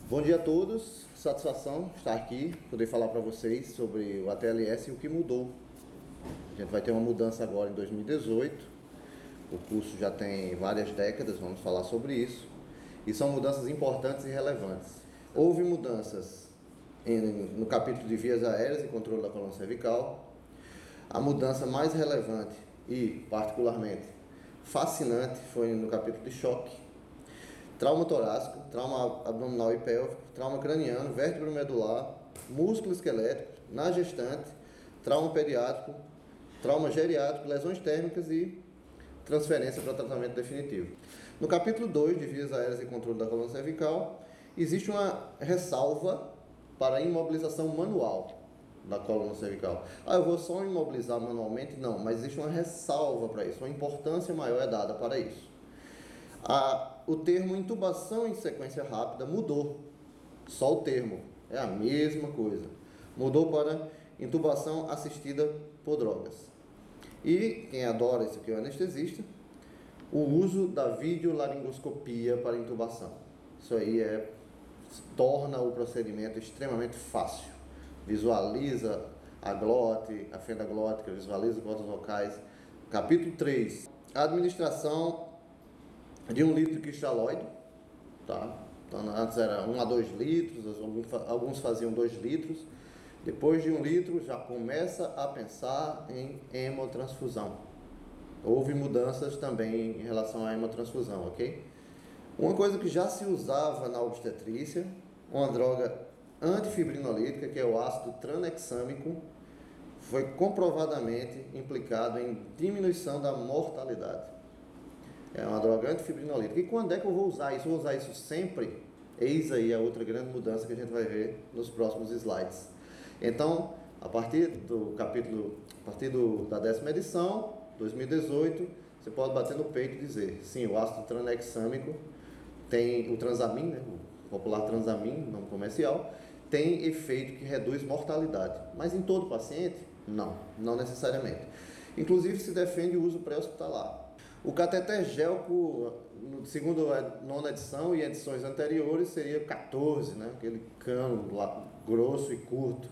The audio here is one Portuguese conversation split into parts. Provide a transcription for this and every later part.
Bom dia a todos, satisfação estar aqui, poder falar para vocês sobre o ATLS e o que mudou. A gente vai ter uma mudança agora em 2018, o curso já tem várias décadas, vamos falar sobre isso, e são mudanças importantes e relevantes. Houve mudanças no capítulo de vias aéreas e controle da coluna cervical. A mudança mais relevante e particularmente fascinante foi no capítulo de choque, trauma torácico, trauma abdominal e pélvico, trauma craniano, vértebro medular, músculo esquelético, na gestante, trauma pediátrico, trauma geriátrico, lesões térmicas e transferência para tratamento definitivo. No capítulo 2 de vias aéreas e controle da coluna cervical, existe uma ressalva para a imobilização manual da coluna cervical. Eu vou só imobilizar manualmente? Não, mas existe uma ressalva para isso, uma importância maior é dada para isso. O termo intubação em sequência rápida mudou, só o termo, é a mesma coisa, mudou para intubação assistida por drogas. E quem adora isso aqui é o anestesista, o uso da videolaringoscopia para intubação. Isso aí torna o procedimento extremamente fácil. Visualiza a glote, a fenda glótica, visualiza as cordas vocais. Capítulo 3, a administração de 1 litro de cristalóide, tá? Então, antes era 1 a 2 litros, alguns faziam 2 litros. Depois de 1 litro já começa a pensar em hemotransfusão. Houve mudanças também em relação à hemotransfusão, ok? Uma coisa que já se usava na obstetrícia, uma droga antifibrinolítica, que é o ácido tranexâmico, foi comprovadamente implicado em diminuição da mortalidade. É uma droga antifibrinolítica. E quando é que eu vou usar isso? Vou usar isso sempre? Eis aí a outra grande mudança que a gente vai ver nos próximos slides. Então, a partir do capítulo, da 10ª edição, 2018, você pode bater no peito e dizer, sim, o ácido tranexâmico tem o transamin, né, o popular transamin, nome comercial, tem efeito que reduz mortalidade. Mas em todo paciente? Não necessariamente. Inclusive se defende o uso pré-hospitalar. O cateter gélco, segundo a 9ª edição e edições anteriores, seria 14, né? Aquele cano lá, grosso e curto.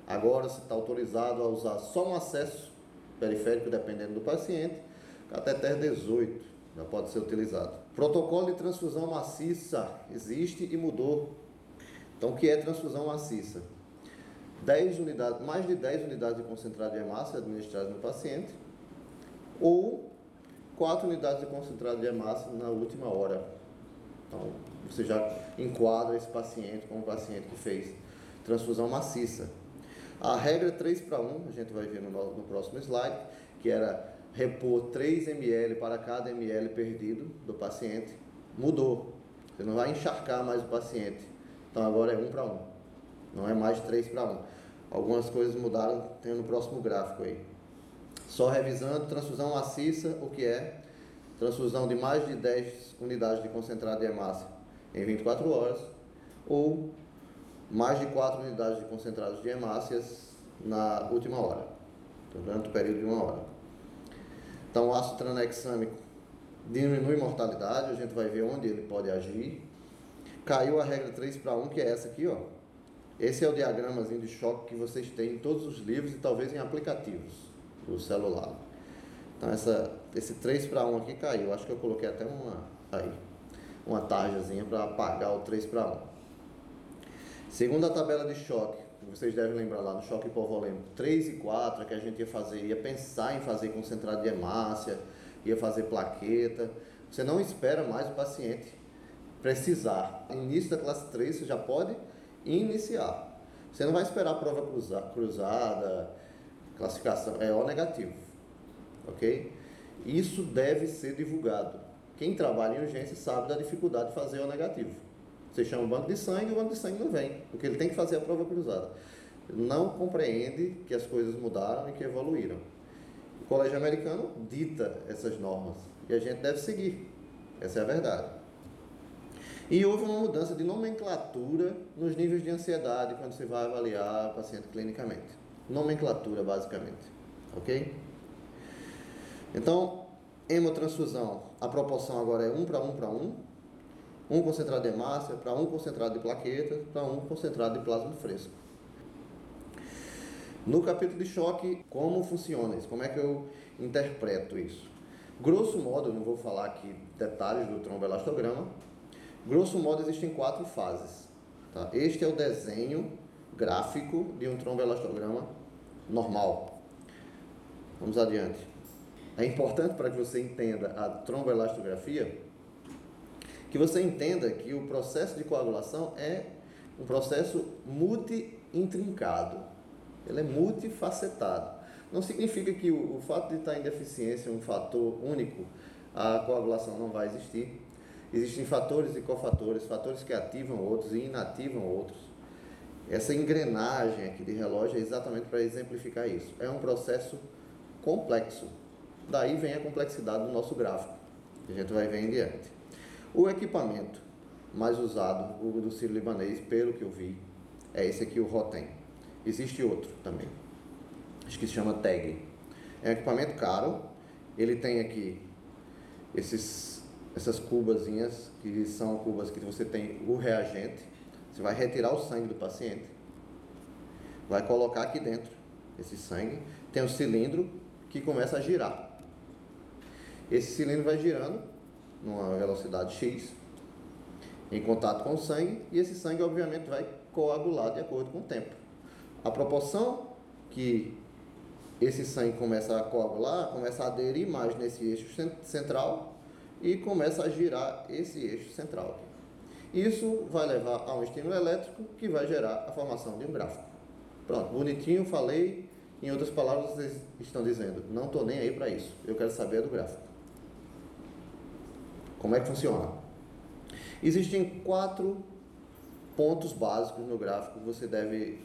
Agora se está autorizado a usar só um acesso periférico, dependendo do paciente. Cateter 18 já pode ser utilizado. Protocolo de transfusão maciça existe e mudou. Então, o que é transfusão maciça? 10 unidades, mais de 10 unidades de concentrado de hemácia administradas no paciente, ou 4 unidades de concentrado de hemácia na última hora. Então, você já enquadra esse paciente como um paciente que fez transfusão maciça. A regra 3:1, a gente vai ver no próximo slide, que era repor 3 ml para cada ml perdido do paciente, mudou. Você não vai encharcar mais o paciente. Então, agora é 1:1. Não é mais 3:1. Algumas coisas mudaram, tem no próximo gráfico aí. Só revisando, transfusão maciça, o que é? Transfusão de mais de 10 unidades de concentrado de hemácia em 24 horas, ou mais de 4 unidades de concentrados de hemácias na última hora, durante o período de 1 hora. Então, o ácido tranexâmico diminui mortalidade, a gente vai ver onde ele pode agir. Caiu a regra 3:1, que é essa aqui, ó. Esse é o diagramazinho de choque que vocês têm em todos os livros e talvez em aplicativos do celular. Então, esse 3:1 aqui caiu. Acho que eu coloquei até uma tarjazinha para apagar o 3:1. Segundo a tabela de choque, vocês devem lembrar lá no choque hipovolêmico 3 e 4, que a gente ia pensar em fazer concentrado de hemácia, ia fazer plaqueta. Você não espera mais o paciente precisar. No início da classe 3, você já pode iniciar. Você não vai esperar a prova cruzada, classificação, é O negativo. Ok? Isso deve ser divulgado. Quem trabalha em urgência sabe da dificuldade de fazer O negativo. Você chama o banco de sangue e o banco de sangue não vem, porque ele tem que fazer a prova cruzada. Não compreende que as coisas mudaram e que evoluíram. O colégio americano dita essas normas e a gente deve seguir. Essa é a verdade. E houve uma mudança de nomenclatura nos níveis de ansiedade quando você vai avaliar o paciente clinicamente. Nomenclatura, basicamente. Ok? Então, hemotransfusão, a proporção agora é 1:1:1. um concentrado de hemácia, para um concentrado de plaquetas, para um concentrado de plasma fresco. No capítulo de choque, como funciona isso? Como é que eu interpreto isso? Grosso modo, eu não vou falar aqui detalhes do tromboelastograma. Grosso modo, existem 4 fases. Tá? Este é o desenho gráfico de um tromboelastograma normal. Vamos adiante. É importante para que você entenda a tromboelastografia, que você entenda que o processo de coagulação é um processo multi-intrincado. Ele é multifacetado. Não significa que o fato de estar em deficiência, um fator único, a coagulação não vai existir. Existem fatores e cofatores, fatores que ativam outros e inativam outros. Essa engrenagem aqui de relógio é exatamente para exemplificar isso. É um processo complexo. Daí vem a complexidade do nosso gráfico, que a gente vai ver em diante. O equipamento mais usado, o do sírio-libanês, pelo que eu vi, é esse aqui, o Rotem. Existe outro também, acho que se chama TAG. É um equipamento caro. Ele tem aqui essas cubazinhas, que são cubas que você tem o reagente. Você vai retirar o sangue do paciente, vai colocar aqui dentro esse sangue. Tem um cilindro que começa a girar. Esse cilindro vai girando numa velocidade X, em contato com o sangue, e esse sangue obviamente vai coagular de acordo com o tempo. A proporção que esse sangue começa a coagular, começa a aderir mais nesse eixo central e começa a girar esse eixo central. Isso vai levar a um estímulo elétrico que vai gerar a formação de um gráfico. Pronto, bonitinho, falei. Em outras palavras, vocês estão dizendo, não estou nem aí para isso, eu quero saber do gráfico. Como é que funciona? Existem 4 pontos básicos no gráfico que você deve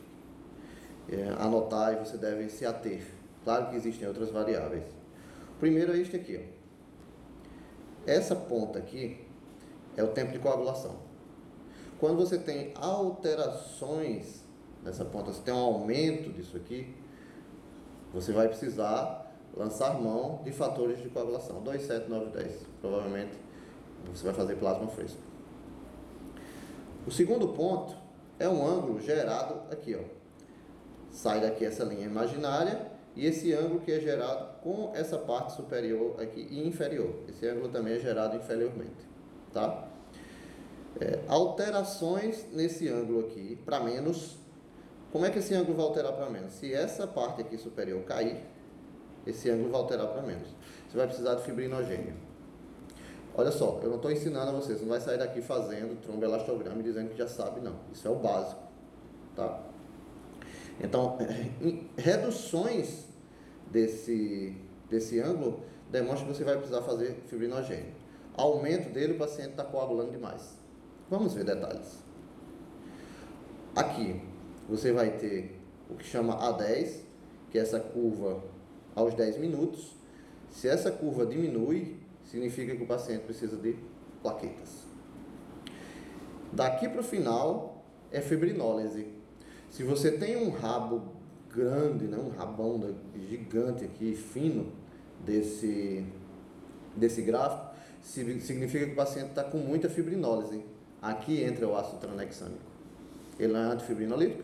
anotar e você deve se ater. Claro que existem outras variáveis. O primeiro é este aqui, ó. Essa ponta aqui é o tempo de coagulação. Quando você tem alterações nessa ponta, você tem um aumento disso aqui, você vai precisar lançar mão de fatores de coagulação. 2, 7, 9, 10. Provavelmente você vai fazer plasma fresco. O segundo ponto é um ângulo gerado aqui, ó. Sai daqui essa linha imaginária e esse ângulo que é gerado com essa parte superior aqui e inferior. Esse ângulo também é gerado inferiormente, tá? Alterações nesse ângulo aqui para menos. Como é que esse ângulo vai alterar para menos? Se essa parte aqui superior cair, esse ângulo vai alterar para menos. Você vai precisar de fibrinogênio. Olha só, eu não estou ensinando a vocês, não vai sair daqui fazendo tromboelastograma e dizendo que já sabe, não. Isso é o básico, tá? Então, reduções desse ângulo demonstra que você vai precisar fazer fibrinogênio. Aumento dele, o paciente está coagulando demais. Vamos ver detalhes. Aqui, você vai ter o que chama A10, que é essa curva aos 10 minutos. Se essa curva diminui, significa que o paciente precisa de plaquetas. Daqui para o final é fibrinólise. Se você tem um rabo grande, né, um rabão gigante aqui, fino, desse gráfico, significa que o paciente está com muita fibrinólise. Aqui entra o ácido tranexâmico. Ele não é antifibrinolítico?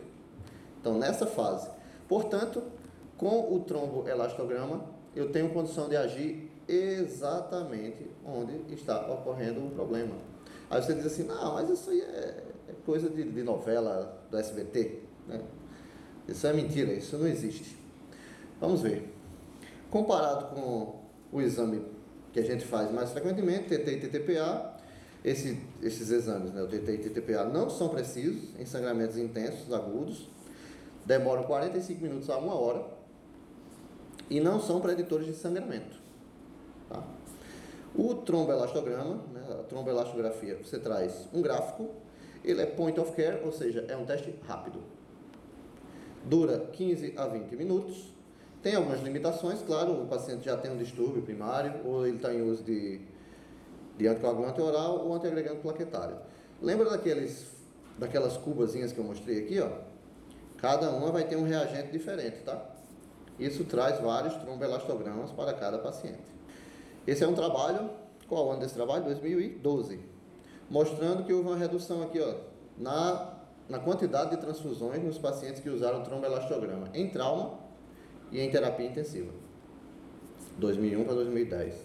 Então, nessa fase. Portanto, com o tromboelastograma, eu tenho condição de agir exatamente onde está ocorrendo o problema. Aí você diz assim, não, mas isso aí é coisa de novela do SBT, né? Isso é mentira, isso não existe. Vamos ver. Comparado com o exame que a gente faz mais frequentemente, TT e TTPA, esses exames, né, o TT e TTPA, não são precisos em sangramentos intensos, agudos, demoram 45 minutos a 1 hora e não são preditores de sangramento. Tá? O tromboelastograma, né, a tromboelastografia, você traz um gráfico, ele é point of care, ou seja, é um teste rápido. Dura 15 a 20 minutos. Tem algumas limitações, claro, o paciente já tem um distúrbio primário, ou ele está em uso de anticoagulante oral ou antiagregante plaquetário. Lembra daquelas cubazinhas que eu mostrei aqui, ó? Cada uma vai ter um reagente diferente, tá? Isso traz vários tromboelastogramas para cada paciente. Esse é um trabalho, qual é o ano desse trabalho? 2012. mostrando que houve uma redução aqui, ó, na quantidade de transfusões nos pacientes que usaram tromboelastograma em trauma e em terapia intensiva, 2001 para 2010.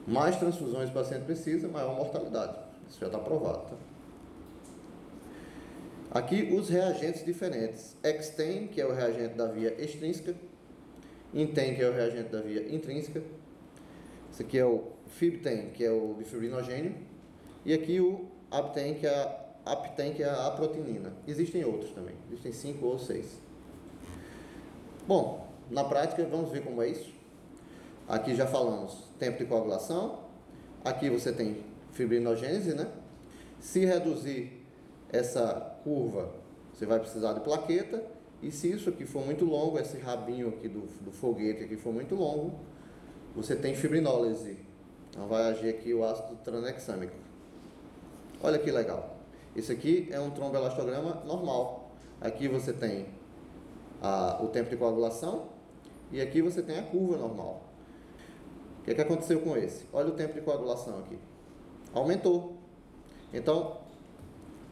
Mais transfusões o paciente precisa, maior mortalidade. Isso já está provado, tá? Aqui os reagentes diferentes. Extem, que é o reagente da via extrínseca. Intem, que é o reagente da via intrínseca. Esse aqui é o Fibten, que é o difibrinogênio. E aqui o Apten, que é a aprotinina. Existem outros também. Existem 5 ou 6. Bom, na prática, vamos ver como é isso. Aqui já falamos tempo de coagulação. Aqui você tem fibrinogênese, né? Se reduzir essa curva, você vai precisar de plaqueta. E se isso aqui for muito longo, esse rabinho aqui do foguete aqui for muito longo, você tem fibrinólise. Então vai agir aqui o ácido tranexâmico. Olha que legal. Isso aqui é um tromboelastograma normal. Aqui você tem o tempo de coagulação e aqui você tem a curva normal. O que é que aconteceu com esse? Olha o tempo de coagulação aqui. Aumentou. Então,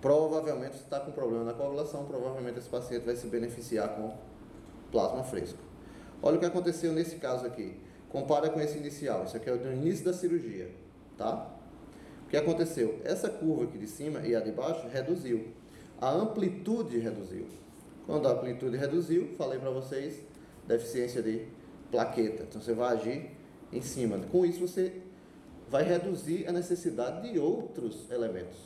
provavelmente você está com problema na coagulação, provavelmente esse paciente vai se beneficiar com plasma fresco. Olha o que aconteceu nesse caso aqui. Compara com esse inicial. Isso aqui é o início da cirurgia, tá? O que aconteceu? Essa curva aqui de cima e a de baixo reduziu. A amplitude reduziu. Quando a amplitude reduziu, falei para vocês, deficiência de plaqueta. Então você vai agir em cima. Com isso você vai reduzir a necessidade de outros elementos.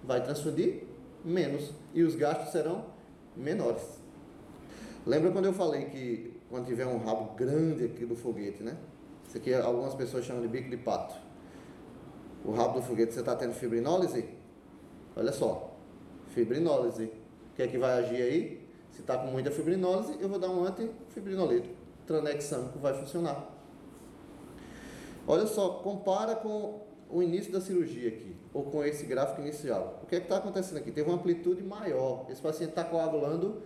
Vai transfundir menos e os gastos serão menores. Lembra quando eu falei que quando tiver um rabo grande aqui do foguete, né? Isso aqui algumas pessoas chamam de bico de pato. O rabo do foguete, você está tendo fibrinólise? Olha só, fibrinólise. O que é que vai agir aí? Se está com muita fibrinólise, eu vou dar um antifibrinolítico. Tranexâmico vai funcionar. Olha só, compara com o início da cirurgia aqui, ou com esse gráfico inicial. O que é que está acontecendo aqui? Teve uma amplitude maior. Esse paciente está coagulando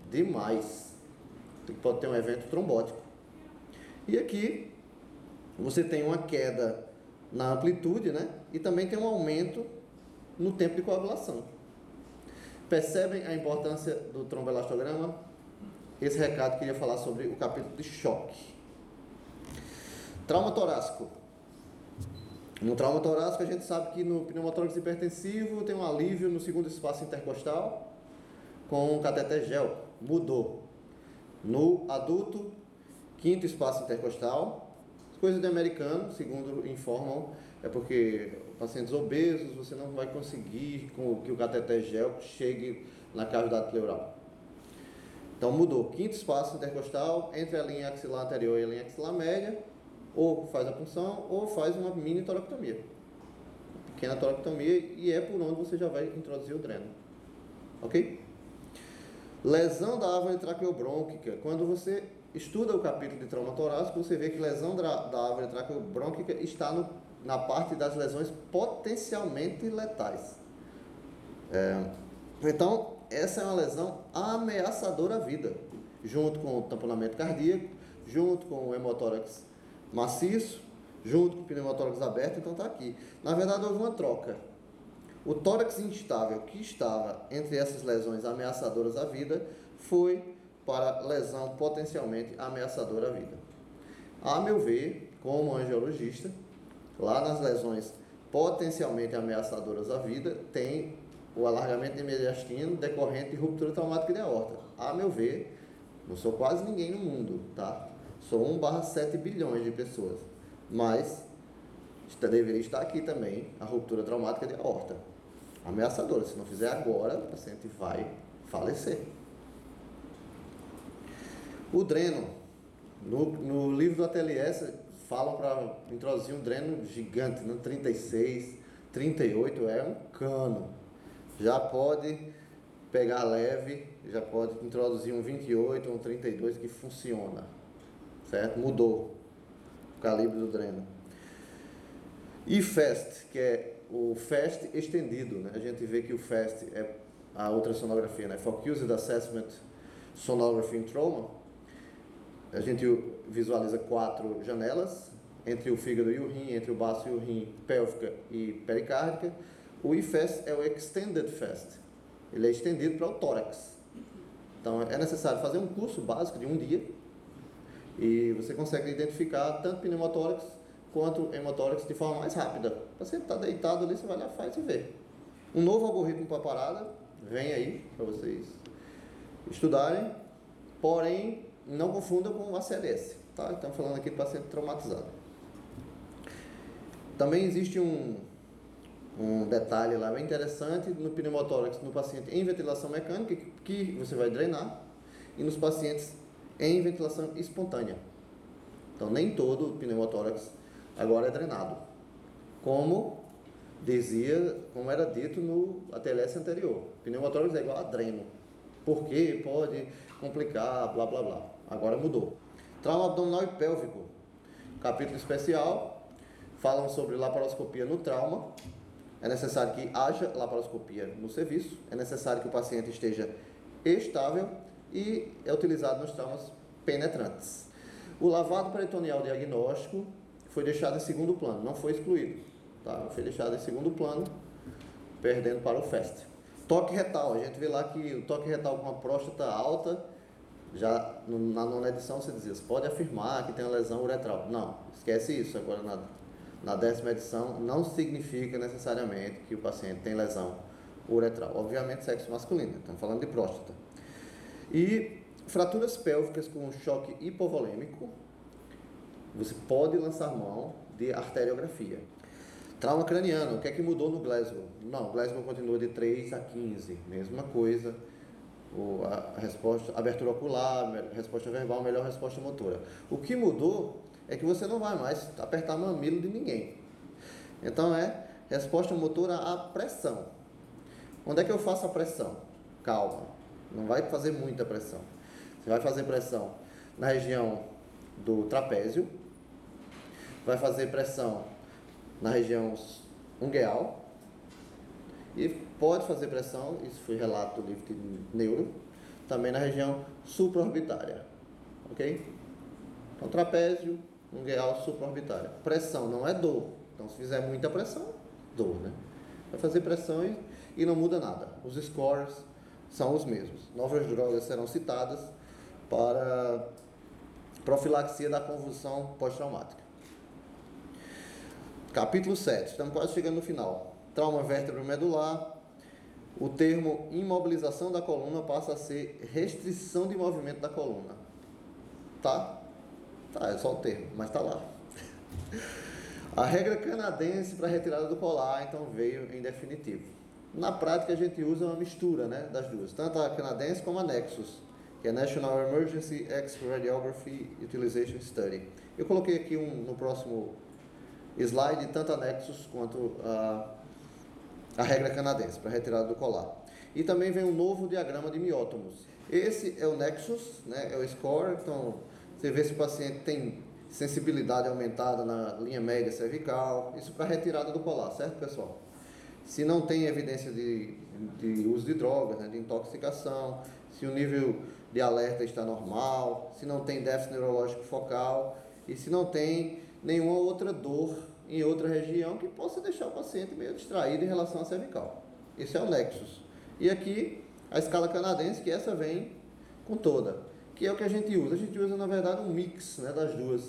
demais. Pode ter um evento trombótico. E aqui, você tem uma queda na amplitude, né? E também tem um aumento no tempo de coagulação. Percebem a importância do tromboelastograma? Esse recado queria falar sobre o capítulo de choque. Trauma torácico. No trauma torácico, a gente sabe que no pneumotórax hipertensivo tem um alívio no segundo espaço intercostal com um cateter gel. Mudou. No adulto, quinto espaço intercostal. Coisa de americano, segundo informam, é porque pacientes obesos você não vai conseguir que o cateter gel chegue na cavidade pleural. Então mudou. Quinto espaço intercostal entre a linha axilar anterior e a linha axilar média, ou faz a punção ou faz uma mini toractomia. Uma pequena toractomia, e é por onde você já vai introduzir o dreno. Ok? Lesão da árvore traqueobrônquica. Quando você estuda o capítulo de trauma torácico, você vê que lesão da árvore traqueobrônquica está na parte das lesões potencialmente letais. Então, essa é uma lesão ameaçadora à vida, junto com o tamponamento cardíaco, junto com o hemotórax maciço, junto com o pneumotórax aberto. Então está aqui. Na verdade, houve uma troca. O tórax instável que estava entre essas lesões ameaçadoras à vida foi para lesão potencialmente ameaçadora à vida. A meu ver, como angiologista, lá nas lesões potencialmente ameaçadoras à vida, tem o alargamento de mediastino decorrente de ruptura traumática de aorta. A meu ver, não sou quase ninguém no mundo, tá? Sou 1/7 bilhões de pessoas, mas deveria estar aqui também a ruptura traumática de aorta. Ameaçadora, se não fizer agora, o paciente vai falecer. O dreno, no livro do ATLS, falam para introduzir um dreno gigante, no 36, 38, é um cano. Já pode pegar leve, já pode introduzir um 28 ou um 32 que funciona, certo? Mudou o calibre do dreno. E FAST, que é o FAST estendido, né? A gente vê que o FAST é a ultrassonografia, né? Focused Assessment Sonography in Trauma. A gente visualiza 4 janelas, entre o fígado e o rim, entre o baço e o rim, pélvica e pericárdica. O IFAST é o Extended FAST, ele é estendido para o tórax. Então é necessário fazer um curso básico de um dia e você consegue identificar tanto pneumotórax quanto hemotórax de forma mais rápida. O paciente está deitado ali, você vai lá, faz e vê. Um novo algoritmo para a parada vem aí para vocês estudarem, porém não confundam com o ACLS, tá? Estamos falando aqui de paciente traumatizado. Também existe um detalhe lá bem interessante no pneumotórax no paciente em ventilação mecânica, que você vai drenar, e nos pacientes em ventilação espontânea. Então nem todo pneumotórax agora é drenado, como era dito no ATLS anterior. Pneumotórax é igual a dreno, porque pode complicar, blá blá blá. Agora mudou. Trauma abdominal e pélvico, capítulo especial, falam sobre laparoscopia no trauma. É necessário que haja laparoscopia no serviço, é necessário que o paciente esteja estável e é utilizado nos traumas penetrantes. O lavado peritoneal diagnóstico foi deixado em segundo plano, não foi excluído, tá? Foi deixado em segundo plano, perdendo para o FAST. Toque retal, a gente vê lá que o toque retal com a próstata alta, já na nona edição você dizia, você pode afirmar que tem uma lesão uretral. Não, esquece isso. Agora na 10ª edição não significa necessariamente que o paciente tem lesão uretral. Obviamente sexo masculino, estamos falando de próstata. E fraturas pélvicas com choque hipovolêmico, você pode lançar mão de arteriografia. Trauma craniano, o que é que mudou no Glasgow? Não, o Glasgow continua de 3 a 15, mesma coisa. A resposta, abertura ocular, resposta verbal, melhor resposta motora. O que mudou é que você não vai mais apertar mamilo de ninguém. Então é resposta motora à pressão. Onde é que eu faço a pressão? Calma, não vai fazer muita pressão. Você vai fazer pressão na região do trapézio, vai fazer pressão na região ungueal e pode fazer pressão, isso foi relato do livro de neuro, também na região supraorbitária, ok? Então trapézio, ungueal, supraorbitária. Pressão não é dor, então se fizer muita pressão, dor, né? Vai fazer pressão e não muda nada. Os scores são os mesmos. Novas drogas serão citadas para profilaxia da convulsão pós-traumática. Capítulo 7, estamos quase chegando no final. Trauma vértebro-medular. O termo imobilização da coluna passa a ser restrição de movimento da coluna. Tá? Tá, é só o termo, mas tá lá. A regra canadense para retirada do colar, então, veio em definitivo. Na prática, a gente usa uma mistura, né, das duas, tanto a canadense como a Nexus, que é National Emergency X-Radiography Utilization Study. Eu coloquei aqui no próximo slide tanto a Nexus quanto a regra canadense para retirada do colar. E também vem um novo diagrama de miótomos. Esse é o Nexus, né, é o score, então você vê se o paciente tem sensibilidade aumentada na linha média cervical, isso para retirada do colar, certo, pessoal? Se não tem evidência de uso de drogas, né, de intoxicação, se o nível de alerta está normal, se não tem déficit neurológico focal e se não tem nenhuma outra dor em outra região que possa deixar o paciente meio distraído em relação à cervical. Esse é o Nexus. E aqui a escala canadense, que essa vem com toda, que é o que a gente usa. A gente usa, na verdade, um mix, né, das duas,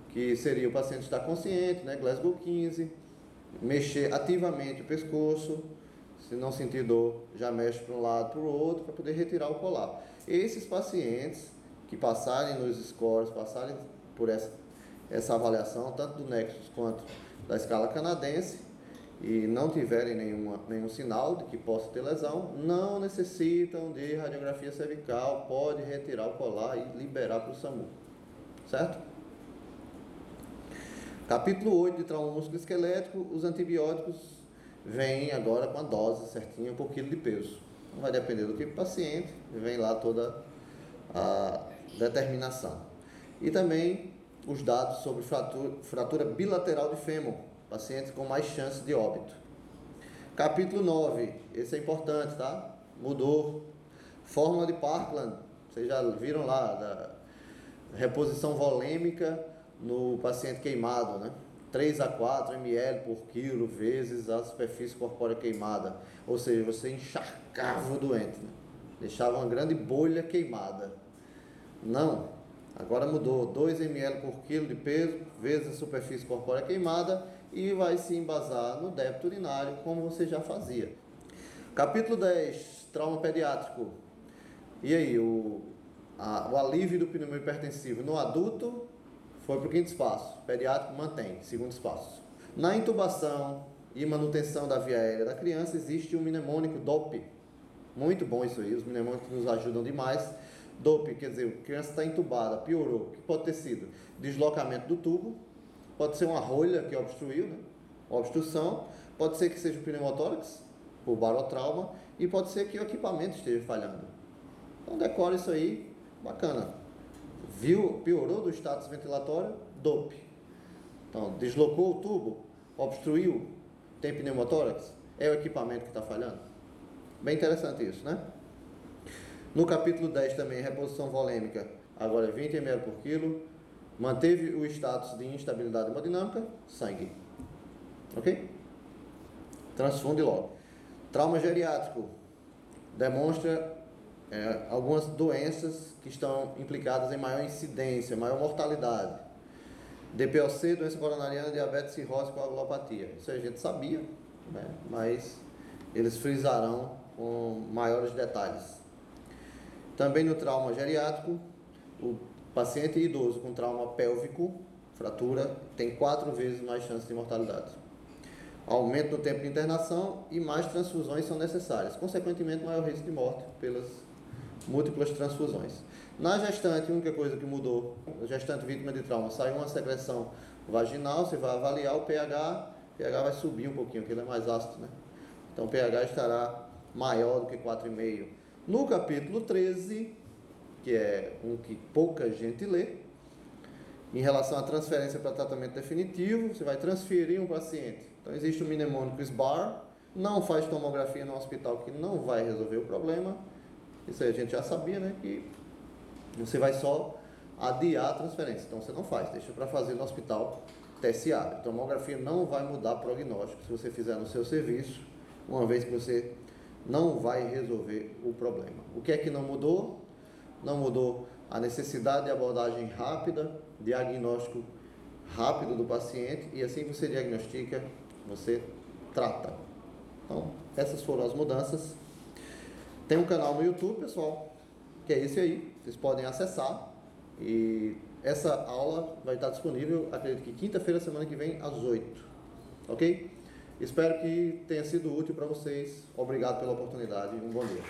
que seria o paciente estar consciente, né, Glasgow 15, mexer ativamente o pescoço, se não sentir dor, já mexe para um lado para o outro, para poder retirar o colar. Esses pacientes que passarem nos scores, passarem por essa avaliação, tanto do Nexus quanto da escala canadense, e não tiverem nenhum sinal de que possa ter lesão, não necessitam de radiografia cervical, pode retirar o colar e liberar para o SAMU, certo? Capítulo 8 de trauma musculoesquelético, os antibióticos vêm agora com a dose certinha por quilo de peso. Não vai depender do tipo de paciente, vem lá toda a determinação. E também os dados sobre fratura bilateral de fêmur, pacientes com mais chance de óbito. Capítulo 9, esse é importante, tá? Mudou. Fórmula de Parkland, vocês já viram lá, da reposição volêmica no paciente queimado, né? 3 a 4 ml por quilo vezes a superfície corpórea queimada. Ou seja, você encharcava o doente, né? Deixava uma grande bolha queimada. Não, agora mudou, 2 ml por quilo de peso vezes a superfície corpórea queimada e vai se embasar no débito urinário, como você já fazia. Capítulo 10, trauma pediátrico. E aí, o alívio do pneumonia hipertensivo no adulto foi para o quinto espaço, pediátrico mantém, segundo espaço. Na intubação e manutenção da via aérea da criança existe um mnemônico DOP. Muito bom isso aí, os mnemônicos nos ajudam demais. DOP, quer dizer, a criança está entubada, piorou. O que pode ter sido? Deslocamento do tubo, pode ser uma rolha que obstruiu, né? Obstrução, pode ser que seja o pneumotórax, por barotrauma, e pode ser que o equipamento esteja falhando. Então decore isso aí, bacana. Viu, piorou do status ventilatório, DOP. Então, deslocou o tubo, obstruiu, tem pneumotórax, é o equipamento que está falhando. Bem interessante isso, né? No capítulo 10 também, reposição volêmica, agora 20 ml por quilo, manteve o status de instabilidade hemodinâmica, sangue. Ok? Transfunde logo. Trauma geriátrico, demonstra algumas doenças que estão implicadas em maior incidência, maior mortalidade. DPOC, doença coronariana, diabetes, cirrose, coagulopatia. Isso a gente sabia, né? Mas eles frisarão com maiores detalhes. Também no trauma geriátrico, o paciente idoso com trauma pélvico, fratura, tem 4 vezes mais chance de mortalidade. Aumento no tempo de internação e mais transfusões são necessárias. Consequentemente, maior risco de morte pelas múltiplas transfusões. Na gestante, a única coisa que mudou, a gestante vítima de trauma, saiu uma secreção vaginal, você vai avaliar o pH vai subir um pouquinho, porque ele é mais ácido, né? Então o pH estará maior do que 4,5. No capítulo 13, que é um que pouca gente lê, em relação à transferência para tratamento definitivo, você vai transferir um paciente. Então existe o mnemônico SBAR, não faz tomografia no hospital que não vai resolver o problema. Isso aí a gente já sabia, né? Que você vai só adiar a transferência. Então você não faz, deixa para fazer no hospital terciário. A tomografia não vai mudar o prognóstico se você fizer no seu serviço, uma vez que você não vai resolver o problema. O que é que não mudou? Não mudou a necessidade de abordagem rápida, diagnóstico rápido do paciente, e assim que você diagnostica, você trata. Então, essas foram as mudanças. Tem um canal no YouTube, pessoal, que é esse aí, vocês podem acessar, e essa aula vai estar disponível, acredito que quinta-feira, semana que vem, às 8, ok? Espero que tenha sido útil para vocês. Obrigado pela oportunidade e um bom dia.